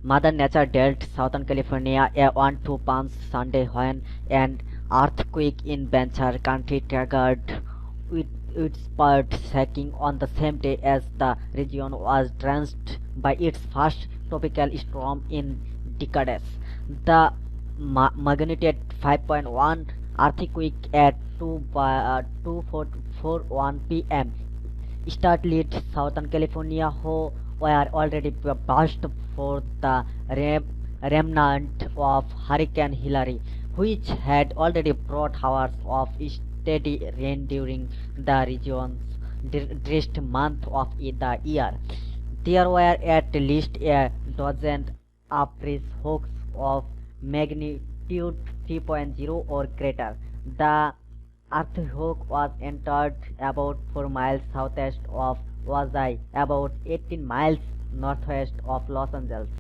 Mother Nature dealt Southern California a 1-2 punch Sunday when an earthquake in Ventura County triggered with its part shaking on the same day as the region was drenched by its first tropical storm in decades. The magnitude 5.1 earthquake at 2:41 p.m. startled Southern California, who were already braced for the remnant of Hurricane Hilary, which had already brought hours of steady rain during the region's driest month of the year. There were at least a dozen aftershocks of magnitude 3.0 or greater. The earthquake was entered about 4 miles southeast of OJAI, about 18 miles northwest of Los Angeles.